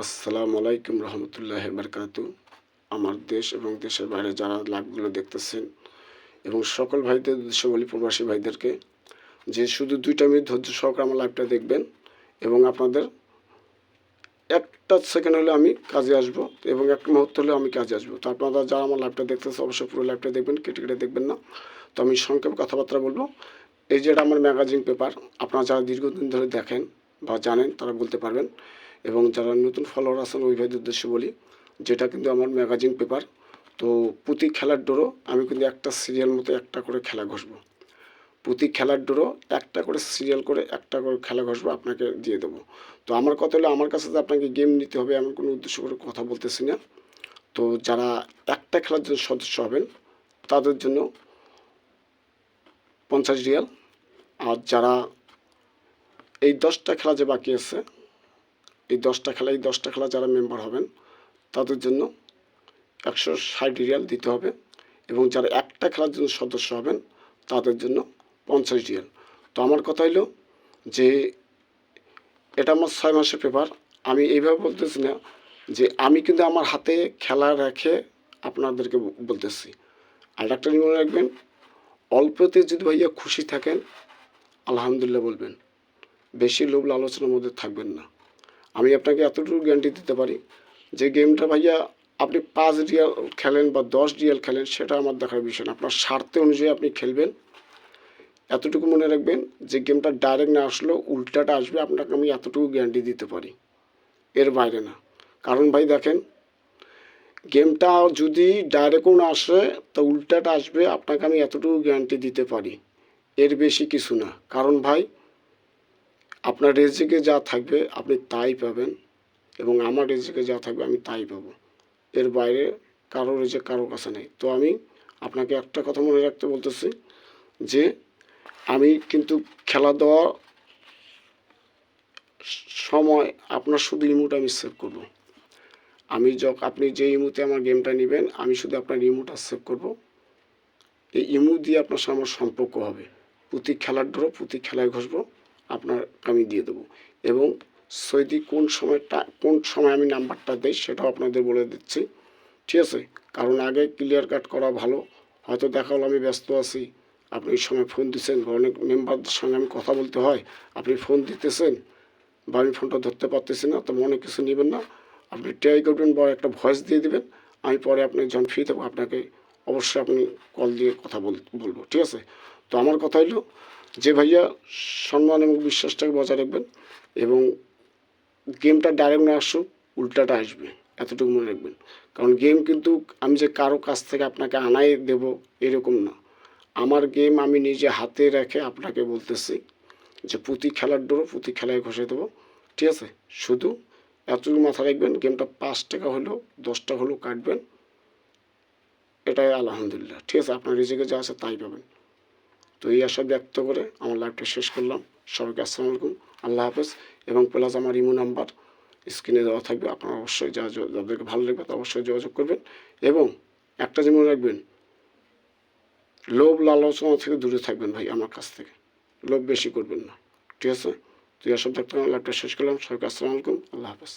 আসসালামু আলাইকুম রহমতুল্লাহ বারকাতু। আমার দেশ এবং দেশের বাইরে যারা লাইভগুলো দেখতেছেন এবং সকল ভাইদের উদ্দেশ্যে বলি, প্রবাসী ভাইদেরকে, যে শুধু 2টা মিনিট ধৈর্য সহকারে আমার লাইভটা দেখবেন এবং আপনাদের একটা সেকেন্ড হলে আমি কাজে আসবো এবং এক মুহূর্ত হলে আমি কাজে আসবো। তো আপনারা যারা আমার লাইভটা দেখতেছে অবশ্যই পুরো লাইভটা দেখবেন, কেটে কেটে দেখবেন না। তো আমি সংক্ষেপে কথাবার্তা বলবো। এই যে এটা আমার ম্যাগাজিন পেপার, আপনারা যারা দীর্ঘদিন ধরে দেখেন বা জানেন তারা বলতে পারবেন, এবং যারা নতুন ফলোয়ার আছেন ওই ভাইদের উদ্দেশ্যে বলি, যেটা কিন্তু আমার ম্যাগাজিন পেপার। তো প্রতি খেলার ডোরও আমি কিন্তু একটা সিরিয়াল মতো একটা করে খেলা ঘষবো। প্রতি খেলার ডোরও একটা করে সিরিয়াল করে একটা করে খেলা ঘষবো, আপনাকে দিয়ে দেবো। তো আমার কথা হলো, আমার কাছে যে আপনাকে গেম নিতে হবে এমন কোনো উদ্দেশ্য করে কথা বলতেছি না। তো যারা একটা খেলার জন্য সদস্য হবেন তাদের জন্য 50 রিয়াল, আর যারা এই 10টা খেলা যে বাকি আছে, এই 10টা খেলা যারা মেম্বার হবেন তাদের জন্য 160 রিয়াল দিতে হবে, এবং যারা একটা খেলার জন্য সদস্য হবেন তাদের জন্য 50 রিয়াল। তো আমার কথা হলো যে এটা আমার 6 মাসের পেপার। আমি এইভাবে বলতেছি না যে আমি কিন্তু আমার হাতে খেলা রেখে আপনাদেরকে বলতেছি। আর একটা মনে রাখবেন, অল্পতে যদি ভাইয়া খুশি থাকেন আলহামদুলিল্লাহ বলবেন, বেশি লোভ লালসার মধ্যে থাকবেন না। আমি আপনাকে এতটুকু গ্যারান্টি দিতে পারি যে গেমটা ভাইয়া আপনি 5 রিয়াল খেলেন বা 10 রিয়াল খেলেন সেটা আমার দেখার বিষয় না, আপনার স্বার্থে অনুযায়ী আপনি খেলবেন। এতটুকু মনে রাখবেন যে গেমটা ডাইরেক্ট না আসলেও উল্টাটা আসবে, আপনাকে আমি এতটুকু গ্যারান্টি দিতে পারি, এর বাইরে না। কারণ ভাই দেখেন, গেমটা যদি ডাইরেক্টও না আসে তা উল্টাটা আসবে, আপনাকে আমি এতটুকু গ্যারান্টি দিতে পারি, এর বেশি কিছু না। কারণ ভাই আপনার রেজিকে যা থাকবে আপনি তাই পাবেন, এবং আমার রেজিকে যা থাকবে আমি তাই পাবো, এর বাইরে কারো রেজিক কারো কাছে নেই। তো আমি আপনাকে একটা কথা মনে রাখতে বলতেছি যে আমি কিন্তু খেলা দেওয়ার সময় আপনার শুধু ইমোটা আমি সেভ করবো। আপনি যে ইমোতে আমার গেমটা নেবেন আমি শুধু আপনার ইমোটা সেভ করব। এই ইমো দিয়ে আপনার সাথে আমার সম্পর্ক হবে। প্রতি খেলার ড্র প্রতি খেলায় ঘষবো, আপনার আমি দিয়ে দেবো। এবং সৈদি কোন সময় আমি নাম্বারটা দেই সেটাও আপনাদের বলে দিচ্ছি, ঠিক আছে? কারণ আগে ক্লিয়ার কাট করা ভালো। হয়তো দেখা হলো আমি ব্যস্ত আছি, আপনি এই সময় ফোন দিচ্ছেন, অনেক মেম্বারদের সঙ্গে আমি কথা বলতে হয়, আপনি ফোন দিতেছেন বা আমি ফোনটা ধরতে পারতেছি না, তো মনে কিছু নেবেন না। আপনি ট্রাই করবেন বা একটা ভয়েস দিয়ে দেবেন, আমি পরে আপনি যখন ফ্রি থাকবো আপনাকে অবশ্যই আপনি কল দিয়ে কথা বলবো, ঠিক আছে? তো আমার কথা হলো যে ভাইয়া সম্মান এবং বিশ্বাসটাকে বজায় রাখবেন, এবং গেমটা ডাইরেক্ট না আসুক উল্টাটা আসবে, এতটুকু মনে রাখবেন। কারণ গেম কিন্তু আমি যে কারো কাছ থেকে আপনাকে আনাই দেব এরকম না। আমার গেম আমি নিজে হাতে রেখে আপনাকে বলতেছি যে প্রতি খেলার ডোরও প্রতি খেলায় ঘষে দেবো, ঠিক আছে? শুধু এতটুকু মাথা রাখবেন, গেমটা 5 টাকা হলেও 10 টাকা হলেও কাটবেন, এটাই আলহামদুলিল্লাহ, ঠিক আছে? আপনার রিজিকে যা আছে তাই পাবেন। তো এই আশা ব্যক্ত করে আমার লাইভটা শেষ করলাম। সবাইকে আসসালামু আলাইকুম, আল্লাহ হাফেজ। এবং প্লাস আমার ইমো নাম্বার স্ক্রিনে দেওয়া থাকবে, আপনারা অবশ্যই যাদেরকে ভালো লাগবে তা অবশ্যই যোগাযোগ করবেন। এবং একটা জিনিস মনে রাখবেন, লোভ লালসা থেকে দূরে থাকবেন ভাই, আমার কাছ থেকে লোভ বেশি করবেন না, ঠিক আছে? তো এই আশা ব্যক্ত করে লাইভটা শেষ করলাম। সবাইকে আসসালামু আলাইকুম, আল্লাহ হাফেজ।